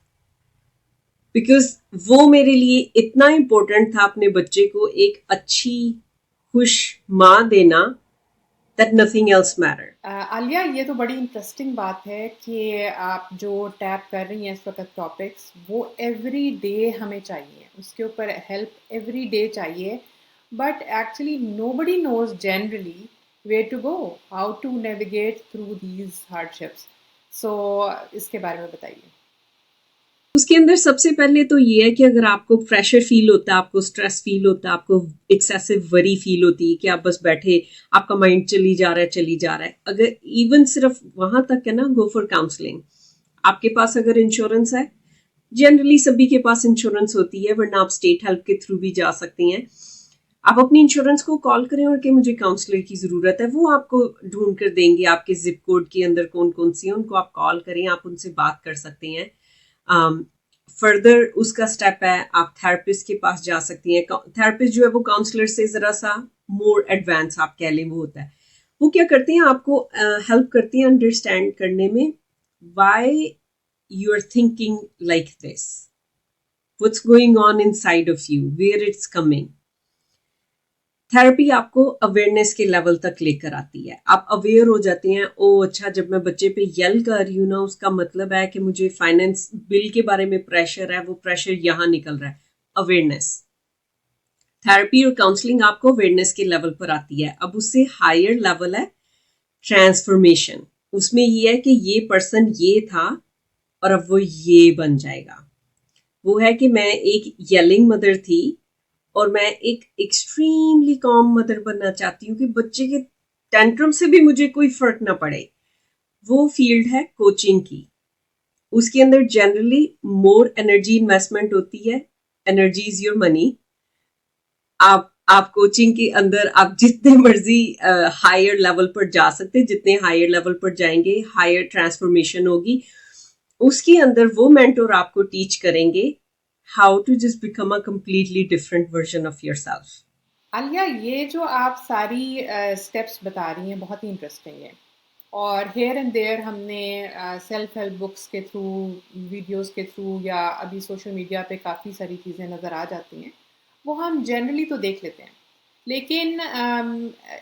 Speaker 2: बिकॉज वो मेरे लिए इतना इंपॉर्टेंट था अपने बच्चे को एक अच्छी खुश माँ देना, that nothing else matter.
Speaker 1: Alia, ये तो बड़ी इंटरेस्टिंग बात है कि आप जो टैप कर रही हैं इस वक्त टॉपिक्स, वो एवरी डे हमें चाहिए, उसके ऊपर हेल्प एवरी डे चाहिए, but actually nobody knows generally where to go, how to navigate through these hardships. So इसके बारे में बताइए।
Speaker 2: उसके अंदर सबसे पहले तो ये है कि अगर आपको प्रेशर फील होता है, आपको स्ट्रेस फील होता है, आपको एक्सेसिव वरी फील होती है कि आप बस बैठे, आपका माइंड चली जा रहा है चली जा रहा है, अगर इवन सिर्फ वहां तक है ना, गो फॉर काउंसलिंग। आपके पास अगर इंश्योरेंस है, जनरली सभी के पास इंश्योरेंस होती है, वरना आप स्टेट हेल्प के थ्रू भी जा सकती हैं। आप अपनी इंश्योरेंस को कॉल करें और कि मुझे काउंसलर की ज़रूरत है, वो आपको ढूंढ कर देंगे, आपके जिप कोड के अंदर कौन कौन सी है, उनको आप कॉल करें, आप उनसे बात कर सकते हैं। फर्दर उसका स्टेप है, आप थेरेपिस्ट के पास जा सकती हैं। थेरेपिस्ट जो है वो काउंसलर से ज़रा सा मोर एडवांस आप कह लें वो होता है। वो क्या करते हैं, आपको हेल्प करते हैं अंडरस्टैंड करने में, why you are thinking like this, what's going on inside of you, where it's coming. Therapy आपको अवेयरनेस के लेवल तक लेकर आती है। आप अवेयर हो जाते हैं, ओ अच्छा जब मैं बच्चे पे यल कर रही हूँ ना, उसका मतलब है कि मुझे फाइनेंस बिल के बारे में प्रेशर है, वो प्रेशर यहाँ निकल रहा है। अवेयरनेस। थेरेपी और काउंसलिंग आपको अवेयरनेस के लेवल पर आती है। अब उससे हायर लेवल है ट्रांसफॉर्मेशन। उसमें ये है कि ये पर्सन ये था और अब वो ये बन जाएगा। वो है कि मैं एक येलिंग मदर थी और मैं एक एक्सट्रीमली कॉम मदर बनना चाहती हूँ कि बच्चे के टेंट्रम से भी मुझे कोई फर्क ना पड़े। वो फील्ड है कोचिंग की। उसके अंदर जनरली मोर एनर्जी इन्वेस्टमेंट होती है। Energy is your money. आप कोचिंग के अंदर आप जितने मर्जी हायर लेवल पर जा सकते हैं, जितने हायर लेवल पर जाएंगे हायर ट्रांसफॉर्मेशन होगी। उसके अंदर वो मेंटोर आपको टीच करेंगे how to just become a completely different version of yourself.
Speaker 1: Alia, ये जो आप सारी स्टेप्स बता रही हैं बहुत ही इंटरेस्टिंग है। और हेयर एंड देयर हमने सेल्फ हेल्प बुक्स के थ्रू, वीडियोस के थ्रू, या अभी सोशल मीडिया पे काफ़ी सारी चीज़ें नज़र आ जाती हैं, वो हम जनरली तो देख लेते हैं। लेकिन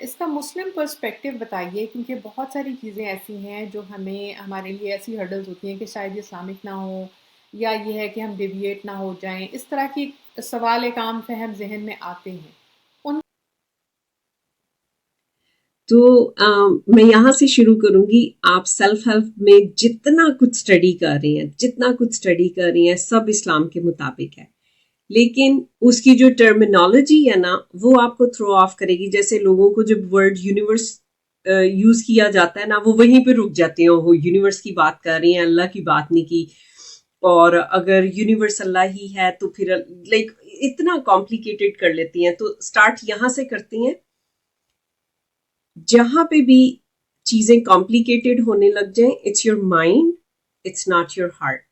Speaker 1: इसका मुस्लिम पर्सपेक्टिव बताइए, क्योंकि बहुत सारी चीज़ें ऐसी हैं जो हमें, हमारे लिए ऐसी हर्डल्स होती हैं कि शायद ये इस्लामिक ना हो, या ये है कि हम डेविएट ना हो जाएं। इस तरह की सवाल एक आम फहम जहन में आते हैं। उन
Speaker 2: तो मैं यहाँ से शुरू करूंगी। आप सेल्फ हेल्प में जितना कुछ स्टडी कर रही हैं, जितना कुछ स्टडी कर रही हैं, सब इस्लाम के मुताबिक है। लेकिन उसकी जो टर्मिनोलॉजी है ना, वो आपको थ्रो ऑफ करेगी। जैसे लोगों को जब वर्ड यूनिवर्स यूज किया जाता है ना, वो वहीं पे रुक जाते हैं। वो यूनिवर्स की बात कर रही हैं, अल्लाह की बात नहीं की। और अगर यूनिवर्स अल्लाह ही है तो फिर लाइक इतना कॉम्प्लिकेटेड कर लेती हैं। तो स्टार्ट यहाँ से करती हैं। जहां पे भी चीजें कॉम्प्लिकेटेड होने लग जाएं, it's your mind, it's not your heart.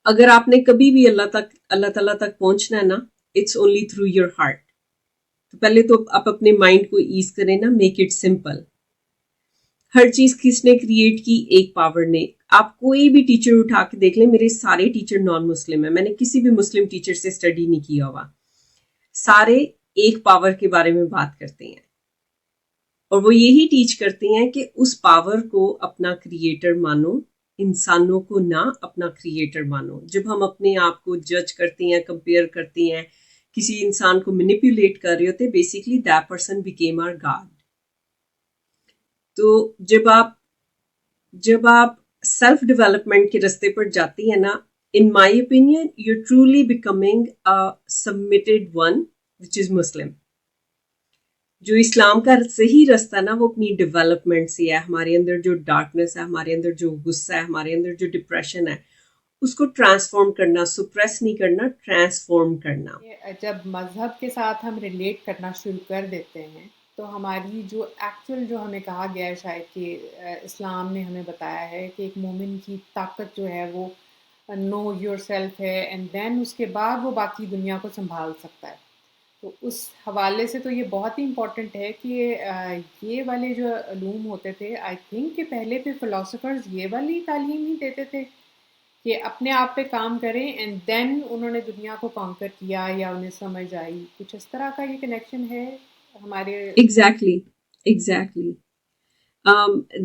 Speaker 2: अगर आपने कभी भी अल्लाह ताला तक पहुंचना है ना, it's only through your heart. तो पहले तो आप अपने माइंड को ईज करें ना, मेक इट सिंपल। हर चीज किसने क्रिएट की? एक पावर ने। आप कोई भी टीचर उठा के देख लें, मेरे सारे टीचर नॉन मुस्लिम है, मैंने किसी भी मुस्लिम टीचर से स्टडी नहीं किया हुआ। सारे एक पावर के बारे में बात करते हैं और वो यही टीच करते हैं कि उस पावर को अपना क्रिएटर मानो, इंसानों को ना अपना क्रिएटर मानो। जब हम अपने आप को जज करते हैं, कंपेयर करते हैं, किसी इंसान को मैनिपुलेट कर रहे होते, basically that person became our God. तो जब आप सेल्फ डेवलपमेंट के रास्ते पर जाती है ना, in my opinion you are truly becoming a submitted one which is Muslim. जो इस्लाम का सही रास्ता ना, वो अपनी डेवलपमेंट से है। हमारे अंदर जो डार्कनेस है, हमारे अंदर जो गुस्सा है, हमारे अंदर जो डिप्रेशन है, उसको ट्रांसफॉर्म करना, सुप्रेस नहीं करना, ट्रांसफॉर्म करना।
Speaker 1: जब मज़हब के साथ हम रिलेट करना शुरू कर देते हैं, तो हमारी जो एक्चुअल, जो हमें कहा गया है शायद कि इस्लाम ने हमें बताया है कि एक मोमिन की ताकत जो है वो नो योरसेल्फ है, एंड देन उसके बाद वो बाकी दुनिया को संभाल सकता है। तो उस हवाले से तो ये बहुत ही इम्पोर्टेंट है कि ये वाले जो उलूम होते थे, आई थिंक कि पहले पे फ़िलोसोफ़र्स ये वाली तालीम ही देते थे कि अपने आप पे काम करें, एंड देन उन्होंने दुनिया को कॉन्कर किया या उन्हें समझ आई। कुछ इस तरह का ये कनेक्शन है हमारे।
Speaker 2: Exactly exactly.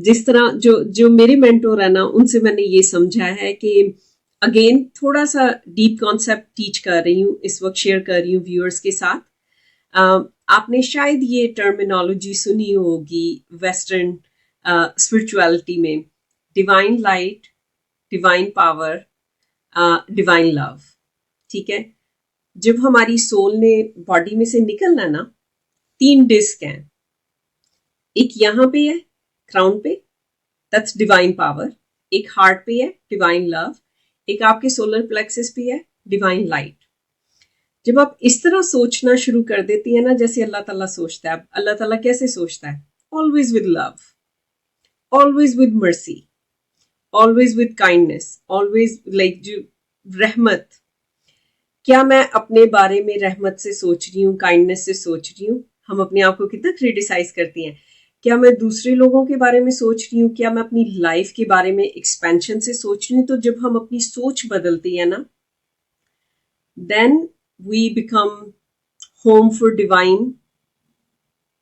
Speaker 2: जिस तरह जो जो मेरे मेंटोर है ना, उनसे मैंने ये समझा है कि अगेन थोड़ा सा डीप कॉन्सेप्ट टीच कर रही हूँ इस वक्त, शेयर कर रही हूँ व्यूअर्स के साथ। आपने शायद ये टर्मिनोलॉजी सुनी होगी वेस्टर्न स्पिरिचुअलिटी में, divine light, divine power, divine love. ठीक है। जब हमारी सोल ने बॉडी में से निकलना ना, 3 डिस्क हैं। एक यहाँ पे है क्राउन पे, दैट्स डिवाइन पावर। एक हार्ट पे है, डिवाइन लव। एक आपके सोलर प्लेक्सस पे है, डिवाइन लाइट। जब आप इस तरह सोचना शुरू कर देती है ना, जैसे अल्लाह ताला सोचता है। अल्लाह ताला कैसे सोचता है? Always with love, always with mercy, always with kindness, always like जो रहमत। क्या मैं अपने बारे में रहमत से सोच रही हूँ, काइंडनेस से सोच रही हूँ? हम अपने आप को कितना क्रिटिसाइज करती हैं। क्या मैं दूसरे लोगों के बारे में सोच रही हूँ? क्या मैं अपनी लाइफ के बारे में एक्सपेंशन से सोच रही हूँ? तो जब हम अपनी सोच बदलती है ना, then we become home for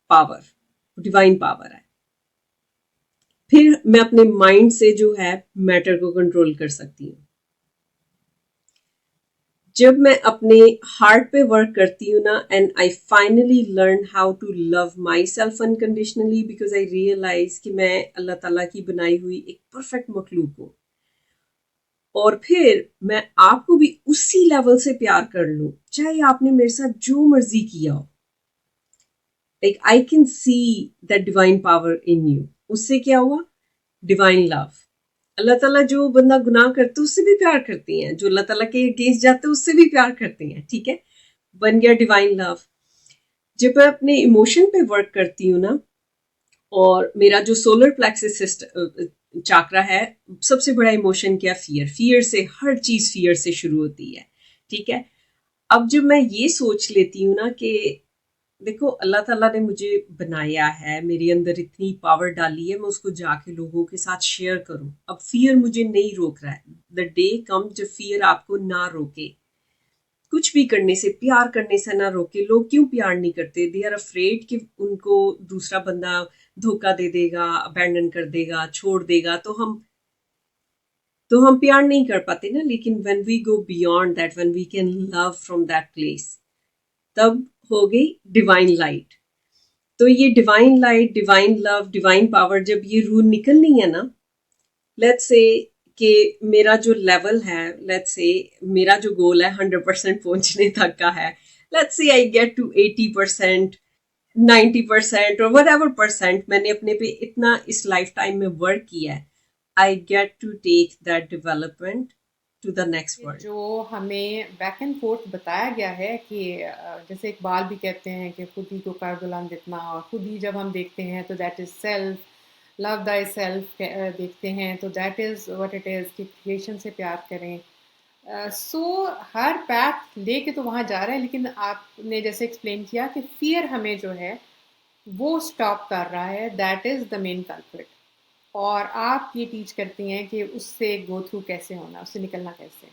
Speaker 2: power divine power है। फिर मैं अपने माइंड से जो है मैटर को कंट्रोल कर सकती हूँ। जब मैं अपने हार्ट पे वर्क करती हूँ ना, and I finally learn how to love my self unconditionally, because I realise कि मैं अल्लाह ताला की बनाई हुई एक परफेक्ट मखलूक हूँ, और फिर मैं आपको भी उसी लेवल से प्यार कर लूं, चाहे आपने मेरे साथ जो मर्जी किया हो। Like I can see that divine power in you. उससे क्या हुआ? Divine love. अल्लाह ताला जो बंदा गुनाह करते उससे भी प्यार करती हैं, जो अल्लाह ताला के अगेंस्ट जाते हैं उससे भी प्यार करती हैं। ठीक है, बन गया डिवाइन लव। जब मैं अपने इमोशन पे वर्क करती हूँ ना, और मेरा जो सोलर प्लेक्सस सिस्टम चाकरा है, सबसे बड़ा इमोशन क्या? फियर। फियर से हर चीज फियर से शुरू होती है। ठीक है, अब जब मैं ये सोच लेती हूँ ना कि देखो अल्लाह ताला ने मुझे बनाया है, मेरे अंदर इतनी पावर डाली है, मैं उसको जाके लोगों के साथ शेयर करूं। अब फियर मुझे नहीं रोक रहा है। द डे कम जब फियर आपको ना रोके, कुछ भी करने से, प्यार करने से ना रोके। लोग क्यों प्यार नहीं करते? दे आर अफ्रेड कि उनको दूसरा बंदा धोखा दे देगा, अबैंडन कर देगा, छोड़ देगा, तो हम प्यार नहीं कर पाते ना। लेकिन when we go beyond that, when we can love from that place, तब हो गई डिवाइन लाइट। तो ये divine light, divine love, divine power, जब ये रूह निकलनी है ना, लेट्स से कि मेरा जो लेवल है, लेट्स से मेरा जो गोल है 100% पहुंचने तक का है, let's say I get to 80%, 90% और वट एवर परसेंट मैंने अपने पे इतना इस लाइफ टाइम में वर्क किया है, I get to take that development to the next world.
Speaker 1: जो हमें बैक एंड फोर्थ बताया गया है कि जैसे इकबाल भी कहते हैं कि खुद ही को कर गुलाम जितना, और खुद ही जब हम देखते हैं तो that is self, love thy self देखते हैं तो that is what it is कि क्रिएशन से प्यार करें। सो हर पैथ लेके तो वहाँ जा रहे हैं, लेकिन आपने जैसे एक्सप्लेन किया कि फियर हमें जो है वो स्टॉप कर रहा है, that is the main culprit. और आप ये टीच करती हैं कि उससे गो थ्रू कैसे होना, उससे निकलना कैसे।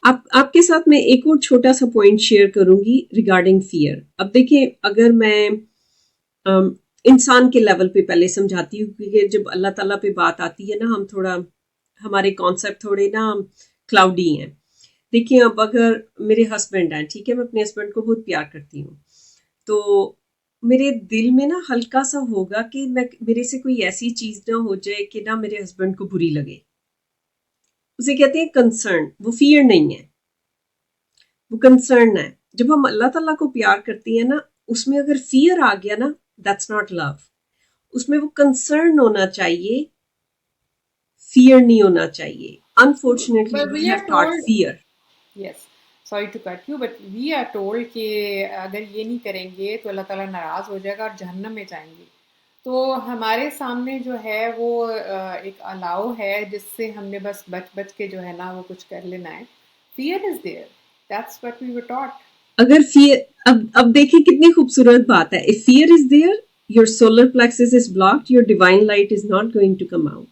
Speaker 2: आपके साथ मैं एक और छोटा सा पॉइंट शेयर करूंगी रिगार्डिंग फियर। अब देखिए, अगर मैं इंसान के लेवल पे पहले समझाती हूँ, क्योंकि जब अल्लाह ताला पे बात आती है ना, हम थोड़ा, हमारे कॉन्सेप्ट थोड़े ना क्लाउडी हैं। देखिए, अब अगर मेरे हस्बैंड हैं, ठीक है, मैं अपने हस्बैंड को बहुत प्यार करती हूँ, तो मेरे दिल में ना हल्का सा होगा कि मैं, मेरे से कोई ऐसी चीज ना हो जाए कि ना मेरे हस्बैंड को बुरी लगे। उसे कहते हैं कंसर्न। वो फियर नहीं है, वो कंसर्न है। जब हम अल्लाह ताला को प्यार करती हैं ना, उसमें अगर फियर आ गया ना, दैट्स नॉट लव। उसमें वो कंसर्न होना चाहिए, फियर नहीं होना चाहिए। Unfortunately
Speaker 1: But
Speaker 2: we
Speaker 1: we
Speaker 2: have
Speaker 1: are
Speaker 2: taught
Speaker 1: told,
Speaker 2: fear.
Speaker 1: yes, sorry to cut you, but we are told कि अगर ये नहीं करेंगे तो अल्लाह ताला नाराज़ हो जाएगा और जहन्नम में जाएंगे। तो हमारे सामने जो है वो एक अलाव है जिससे हमने बस बच बच के जो है ना वो कुछ कर लेना है। Fear is there, that's what we were taught.
Speaker 2: अगर फियर, अब देखिए कितनी खूबसूरत बात है। If fear is there, your solar plexus is blocked, your divine light is not going to come out.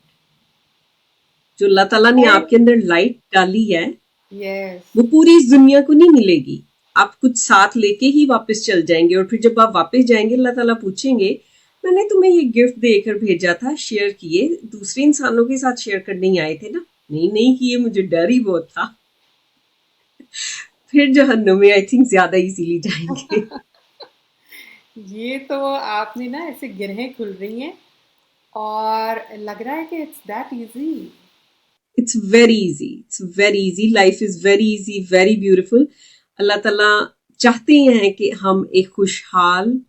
Speaker 2: जो अल्लाह ताला ने आपके अंदर लाइट डाली है,
Speaker 1: यस।
Speaker 2: वो पूरी इस दुनिया को नहीं मिलेगी। आप कुछ साथ लेके ही वापस चल जाएंगे, और फिर जब आप वापस जाएंगे, अल्लाह ताला पूछेंगे, मैंने तुम्हें ये गिफ्ट देकर भेजा था, शेयर किए, दूसरे इंसानों के साथ शेयर करने ही आए थे ना? नहीं, नहीं किए, मुझे डर ही बहुत था। फिर जहन्नुम में आई थिंक ज्यादा इजीली जाएंगे।
Speaker 1: ये तो आपने ना ऐसे गिरहें खुल रही हैं और लग रहा है कि it's that easy.
Speaker 2: It's very easy, it's very easy, life is very easy, very beautiful. अल्लाह ताला चाहते हैं कि हम एक खुशहाल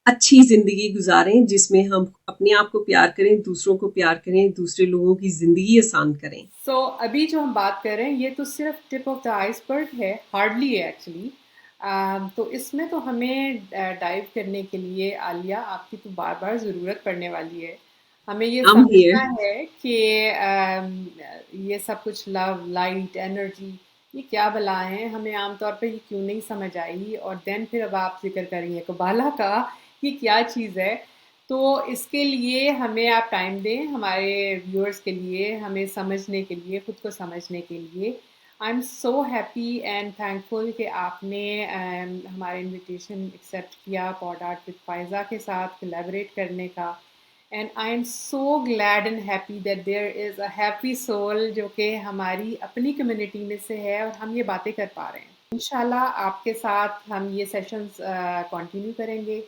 Speaker 2: अच्छी जिंदगी गुजारें, जिसमें हम अपने आप को प्यार करें, दूसरों को प्यार करें, दूसरे लोगों की जिंदगी आसान करें।
Speaker 1: सो अभी जो हम बात कर रहे हैं ये तो सिर्फ टिप ऑफ द आइसबर्ग है, हार्डली है एक्चुअली। तो इसमें तो हमें डाइव करने के लिए आलिया आपकी तो बार बार ज़रूरत पड़ने वाली है। हमें ये
Speaker 2: आई एम
Speaker 1: समझना
Speaker 2: हियर।
Speaker 1: है कि ये सब कुछ लव, लाइट, एनर्जी, ये क्या बला है, हमें आमतौर पे ये क्यों नहीं समझ आई। और देन फिर अब आप जिक्र करेंगे कबाला का, ये क्या चीज़ है। तो इसके लिए हमें आप टाइम दें, हमारे व्यूअर्स के लिए, हमें समझने के लिए, खुद को समझने के लिए। I am so happy and thankful कि आपने हमारा इनविटेशन एक्सेप्ट किया पॉड आर्ट विद फायज़ा के साथ कोलैबोरेट करने का। And I am so glad and happy that there is a happy soul जो कि हमारी अपनी कम्युनिटी में से है और हम ये बातें कर पा रहे हैं। इंशाल्लाह आपके साथ हम ये सेशंस कंटिन्यू करेंगे।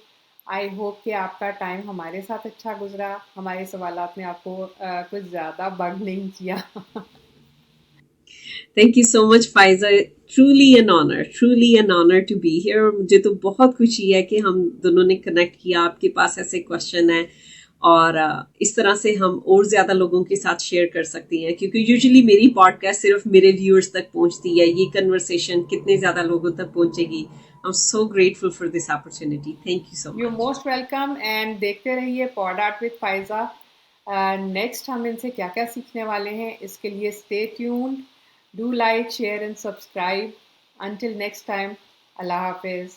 Speaker 1: आई होप कि आपका टाइम हमारे साथ अच्छा गुजरा, हमारे सवालात ने आपको कुछ ज़्यादा बग नहीं किया।
Speaker 2: Thank you so much Faiza, truly an honour to be here. और मुझे तो बहुत खुशी है कि हम दोनों ने कनेक्ट किया, आपके पास ऐसे क्वेश्चन है और इस तरह से हम और ज़्यादा लोगों के साथ शेयर कर सकती हैं, क्योंकि यूजुअली मेरी पॉडकास्ट सिर्फ मेरे व्यूअर्स तक पहुंचती है। ये कन्वर्सेशन कितने ज़्यादा लोगों तक पहुंचेगी। I am so grateful for this opportunity. Thank you so
Speaker 1: you
Speaker 2: much.
Speaker 1: Most welcome and देखते रहिए पॉड आर्ट विद फायज़ा। नेक्स्ट हम इनसे क्या क्या सीखने वाले हैं इसके लिए stay tuned, do like share and subscribe. Until next time, अल्लाह हाफिज़।